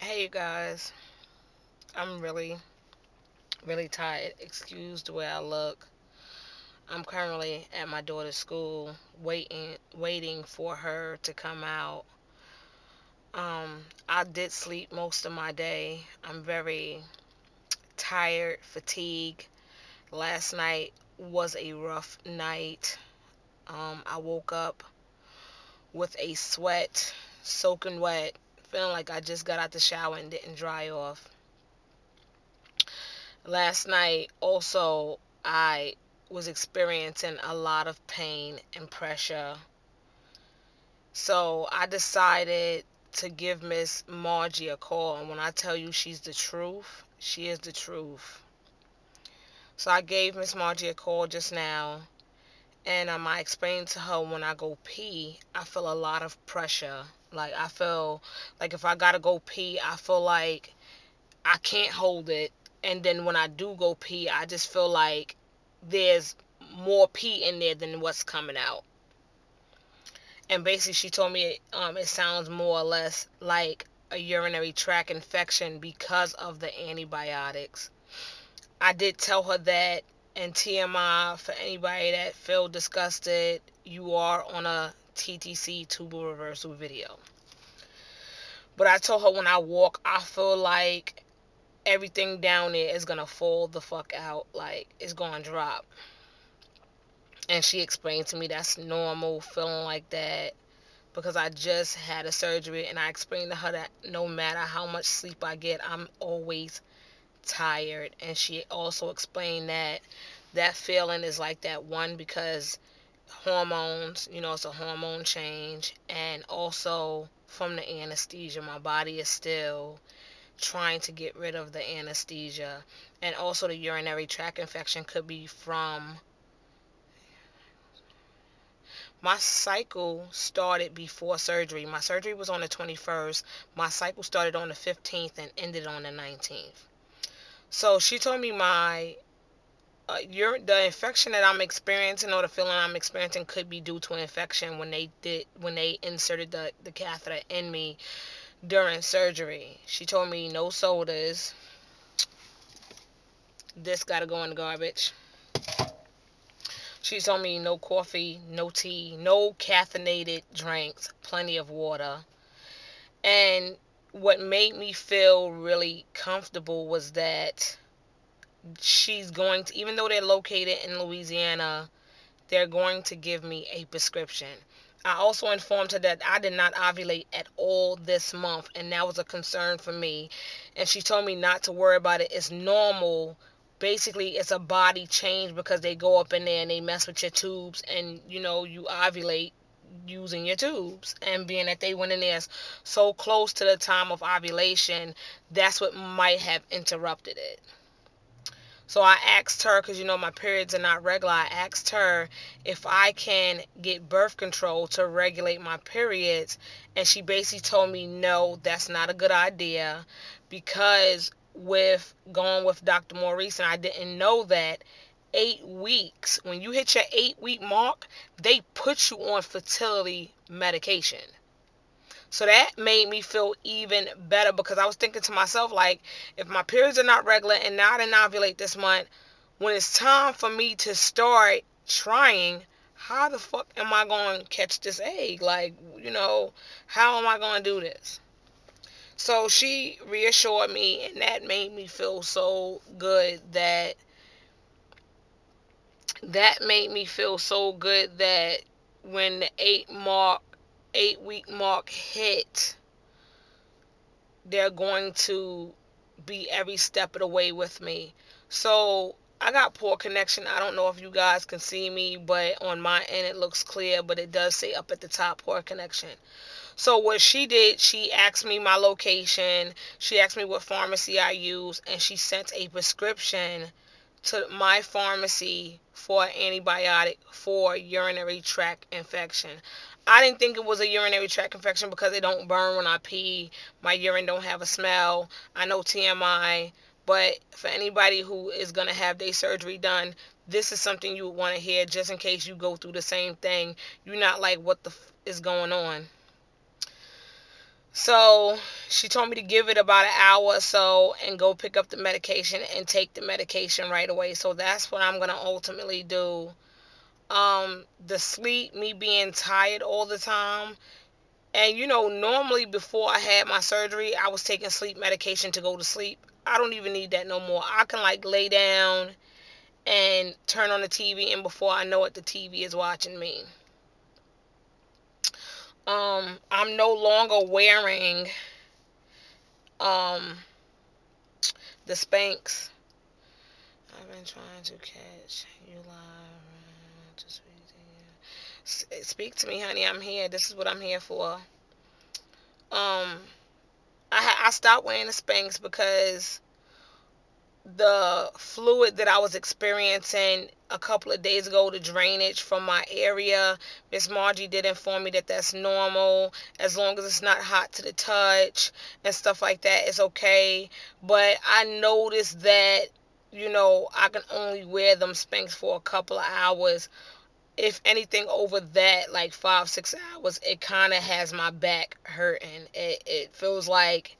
Hey you guys, I'm really tired. Excuse the way I look. I'm currently at my daughter's school waiting for her to come out. I did sleep most of my day. I'm very tired, fatigued. Last night was a rough night. I woke up with a sweat, soaking wet, feeling like I just got out the shower and didn't dry off. Last night, also, I was experiencing a lot of pain and pressure. So I decided to give Miss Margie a call. And when I tell you she's the truth, she is the truth. So I gave Miss Margie a call just now. And I explained to her when I go pee, I feel a lot of pressure. Like, I feel like if I gotta go pee, I feel like I can't hold it. And then when I do go pee, I just feel like there's more pee in there than what's coming out. And basically, she told me it sounds more or less like a urinary tract infection because of the antibiotics. I did tell her that, and TMI for anybody that feel disgusted, you are on a TTC tubal reversal video. But I told her when I walk, I feel like everything down there is gonna fall the fuck out, like it's gonna drop. And she explained to me that's normal feeling like that because I just had a surgery. And I explained to her that no matter how much sleep I get, I'm always tired. And she also explained that that feeling is like that, one, because hormones, it's a hormone change, and also from the anesthesia, my body is still trying to get rid of the anesthesia. And also the urinary tract infection could be from my cycle started before surgery. My surgery was on the 21st. My cycle started on the 15th and ended on the 19th. So she told me the infection that I'm experiencing, or the feeling I'm experiencing, could be due to an infection when they inserted the catheter in me during surgery. She told me no sodas. This gotta go in the garbage. She told me no coffee, no tea, no caffeinated drinks, plenty of water. And what made me feel really comfortable was that she's going to, even though they're located in Louisiana, they're going to give me a prescription. I also informed her that I did not ovulate at all this month, and that was a concern for me. And she told me not to worry about it. It's normal. Basically, it's a body change because they go up in there and they mess with your tubes, and you ovulate using your tubes. And being that they went in there so close to the time of ovulation, that's what might have interrupted it. So I asked her, because my periods are not regular, I asked her if I can get birth control to regulate my periods. And she basically told me, no, that's not a good idea, because with going with Dr. Maurice, and I didn't know that, 8 weeks, when you hit your 8-week mark, they put you on fertility medication. So that made me feel even better, because I was thinking to myself, like, if my periods are not regular and now I didn't ovulate this month, when it's time for me to start trying, how the fuck am I going to catch this egg? Like, how am I going to do this? So she reassured me, and that made me feel so good that when the 8-week mark hit, they're going to be every step of the way with me. So I got poor connection. I don't know if you guys can see me, but on my end it looks clear, but it does say up at the top, poor connection. So what she did, she asked me my location, she asked me what pharmacy I use, and she sent a prescription to my pharmacy for an antibiotic for urinary tract infection. I didn't think it was a urinary tract infection because it don't burn when I pee. My urine don't have a smell. I know TMI, but for anybody who is going to have their surgery done, this is something you would want to hear, just in case you go through the same thing. You're not like, what the is going on? So she told me to give it about an hour or so and go pick up the medication and take the medication right away. So that's what I'm going to ultimately do. The sleep, me being tired all the time. And normally before I had my surgery, I was taking sleep medication to go to sleep. I don't even need that no more. I can like lay down and turn on the TV, and before I know it, the TV is watching me. I'm no longer wearing um the Spanx. I've been trying to catch you live. To speak to me, honey. I'm here. This is what I'm here for. I stopped wearing the Spanx because the fluid that I was experiencing a couple of days ago, the drainage from my area, Miss Margie did inform me that that's normal as long as it's not hot to the touch and stuff like that. It's okay. But I noticed that I can only wear them Spanx for a couple of hours. If anything over that, like 5-6 hours, it kind of has my back hurting. It feels like,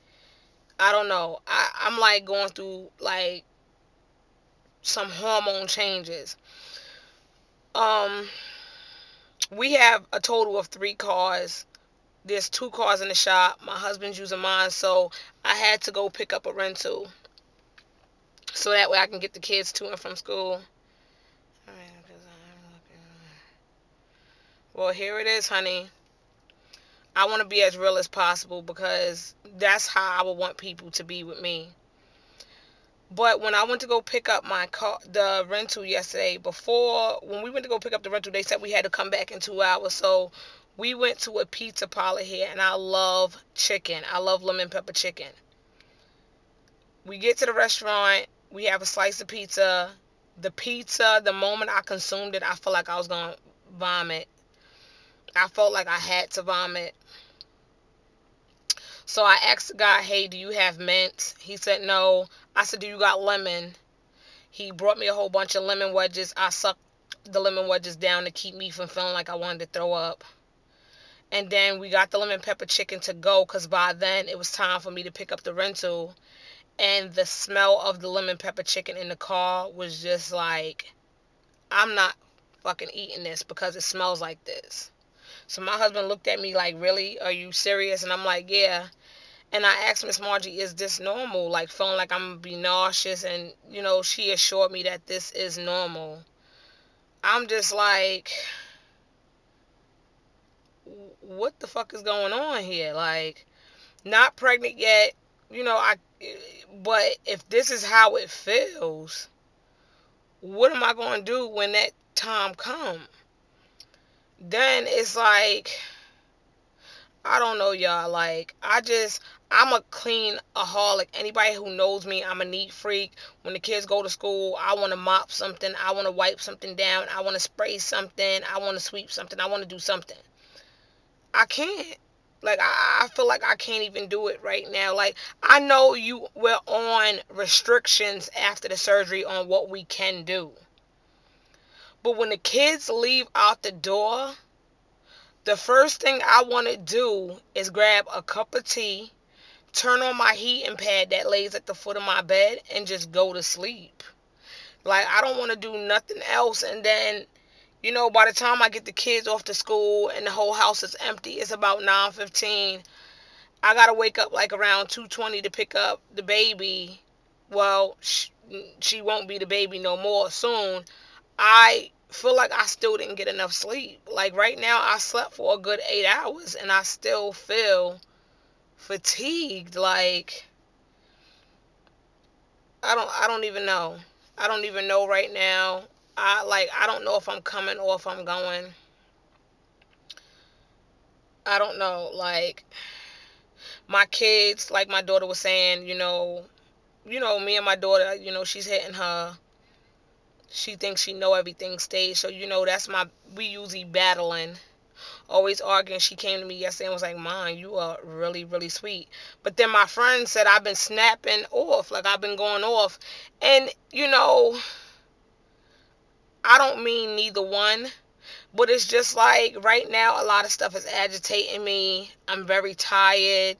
I don't know. I'm like going through like some hormone changes. Um, we have a total of 3 cars. There's 2 cars in the shop. My husband's using mine, so I had to go pick up a rental so that way I can get the kids to and from school. Well, here it is, honey. I want to be as real as possible because that's how I would want people to be with me. But when I went to go pick up my car, the rental yesterday, when we went to go pick up the rental, they said we had to come back in 2 hours. So we went to a pizza parlor here, and I love chicken. I love lemon pepper chicken. We get to the restaurant, we have a slice of pizza. The pizza, the moment I consumed it, I felt like I was going to vomit. I felt like I had to vomit. So I asked the guy, hey, do you have mint? He said no. I said, do you got lemon? He brought me a whole bunch of lemon wedges. I sucked the lemon wedges down to keep me from feeling like I wanted to throw up. And then we got the lemon pepper chicken to go because by then it was time for me to pick up the rental. And the smell of the lemon pepper chicken in the car was just like, I'm not fucking eating this because it smells like this. So my husband looked at me like, really? Are you serious? And I'm like, yeah. And I asked Miss Margie, is this normal? Like, feeling like I'm going to be nauseous. And, she assured me that this is normal. I'm just like, what the fuck is going on here? Like, not pregnant yet. But if this is how it feels, what am I going to do when that time comes? Then it's like, I don't know, y'all. Like, I'm a clean-aholic. Anybody who knows me, I'm a neat freak. When the kids go to school, I want to mop something. I want to wipe something down. I want to spray something. I want to sweep something. I want to do something. I can't. Like, I feel like I can't even do it right now. Like, I know we're on restrictions after the surgery on what we can do. But when the kids leave out the door, the first thing I want to do is grab a cup of tea, turn on my heating pad that lays at the foot of my bed, and just go to sleep. Like, I don't want to do nothing else. And then, by the time I get the kids off to school and the whole house is empty, it's about 9:15. I got to wake up like around 2:20 to pick up the baby. Well, she won't be the baby no more soon. I feel like I still didn't get enough sleep. Like, right now, I slept for a good 8 hours, and I still feel fatigued. Like, I don't even know. I don't even know right now. I don't know if I'm coming or if I'm going. I don't know. Like, my kids, like my daughter was saying, me and my daughter, she's hitting her. She thinks she know everything stage. So, we usually battling, always arguing. She came to me yesterday and was like, Mom, you are really, really sweet. But then my friend said I've been snapping off. Like, I've been going off. And, I don't mean neither one. But it's just like right now a lot of stuff is agitating me. I'm very tired.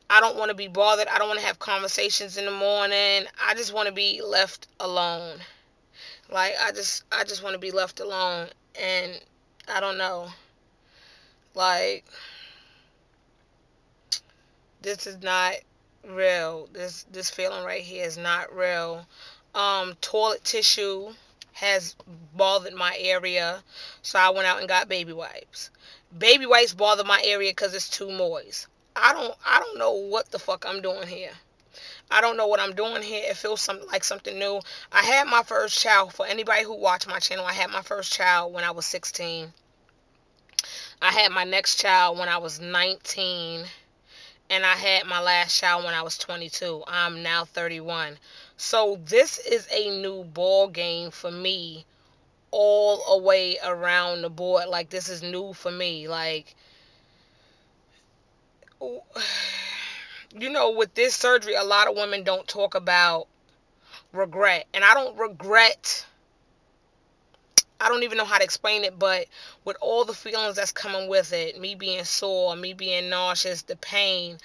I don't want to be bothered. I don't want to have conversations in the morning. I just want to be left alone. Like I just want to be left alone. And I don't know. Like this is not real. This feeling right here is not real. Toilet tissue has bothered my area, so I went out and got baby wipes. Baby wipes bother my area because it's too moist. I don't know what the fuck I'm doing here. I don't know what I'm doing here. It feels like something new. I had my first child. For anybody who watched my channel, I had my first child when I was 16. I had my next child when I was 19. And I had my last child when I was 22. I'm now 31. So this is a new ball game for me all the way around the board. Like this is new for me. Like with this surgery, a lot of women don't talk about regret. And I don't regret, I don't even know how to explain it, but with all the feelings that's coming with it, me being sore, me being nauseous, the pain,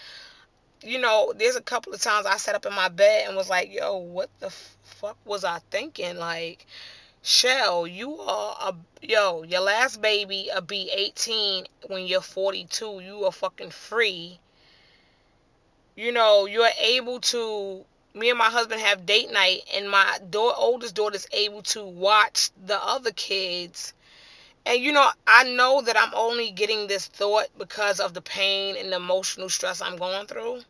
there's a couple of times I sat up in my bed and was like, yo, what the fuck was I thinking? Like, Shell, your last baby will be 18 when you're 42. You are fucking free. You're able to, me and my husband have date night, and my oldest daughter's able to watch the other kids. And, I know that I'm only getting this thought because of the pain and the emotional stress I'm going through.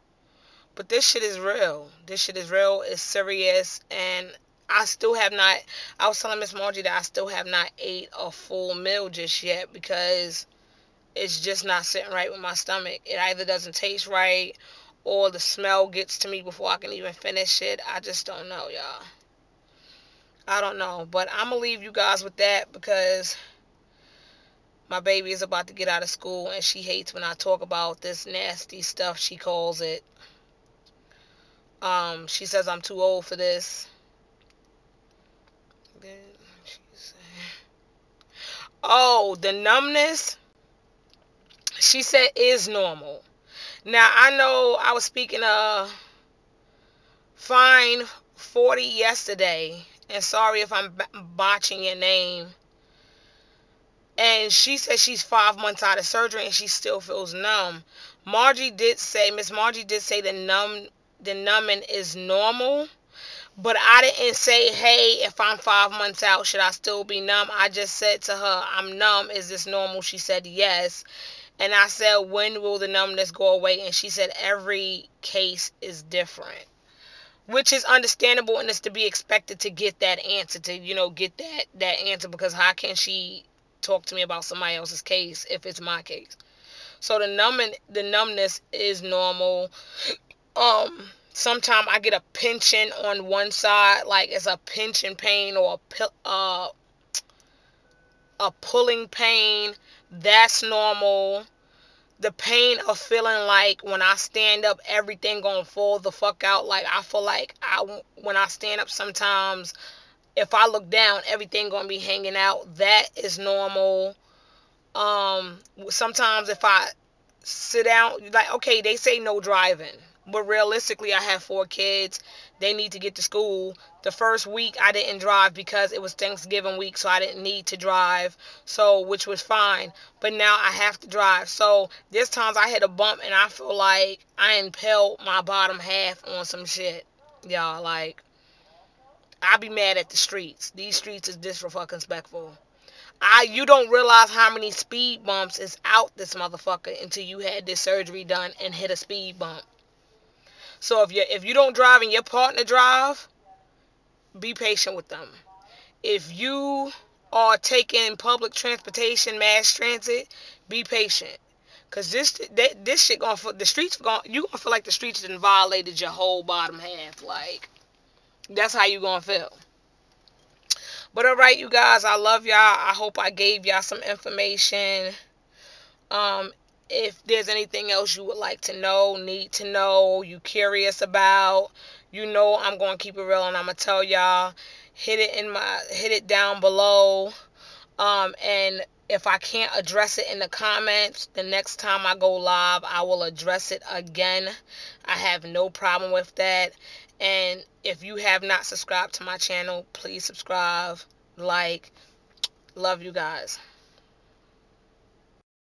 But this shit is real. This shit is real. It's serious. And I still have not, I was telling Miss Margie that I still have not ate a full meal just yet because it's just not sitting right with my stomach. It either doesn't taste right or the smell gets to me before I can even finish it. I just don't know, y'all. I don't know. But I'm going to leave you guys with that because my baby is about to get out of school and she hates when I talk about this nasty stuff, she calls it. She says I'm too old for this. Oh, the numbness, she said, is normal. Now, I know I was speaking Fine 40 yesterday, and sorry if I'm botching your name. And she said she's 5 months out of surgery and she still feels numb. Miss Margie did say the numbing is normal. But I didn't say, hey, if I'm 5 months out, should I still be numb? I just said to her, I'm numb. Is this normal? She said, yes. And I said, when will the numbness go away? And she said, every case is different. Which is understandable and it's to be expected to get that answer, get that answer. Because how can she talk to me about somebody else's case if it's my case? So the numbness is normal. Sometimes I get a pinching on one side, like it's a pinching pain or a pulling pain. That's normal. The pain of feeling like when I stand up, everything gonna fall the fuck out. Like I feel like when I stand up, sometimes if I look down, everything gonna be hanging out. That is normal. Sometimes if I sit down, like, okay, they say no driving, but realistically I have 4 kids. They need to get to school. The first week I didn't drive because it was Thanksgiving week, so I didn't need to drive, so which was fine. But now I have to drive. So there's times I hit a bump and I feel like I impaled my bottom half on some shit, y'all. Like, I be mad at the streets. These streets is disrespectful. You don't realize how many speed bumps is out this motherfucker until you had this surgery done and hit a speed bump. So if you don't drive and your partner drive, be patient with them. If you are taking public transportation, mass transit, be patient. Cause this shit you gonna feel like the streets done violated your whole bottom half. Like, that's how you gonna feel. But alright, you guys, I love y'all. I hope I gave y'all some information. If there's anything else you would like to know, need to know, you curious about, I'm gonna keep it real and I'm gonna tell y'all. Hit it down below. And If I can't address it in the comments, the next time I go live, I will address it again. I have no problem with that. And if you have not subscribed to my channel, please subscribe, like. Love you guys.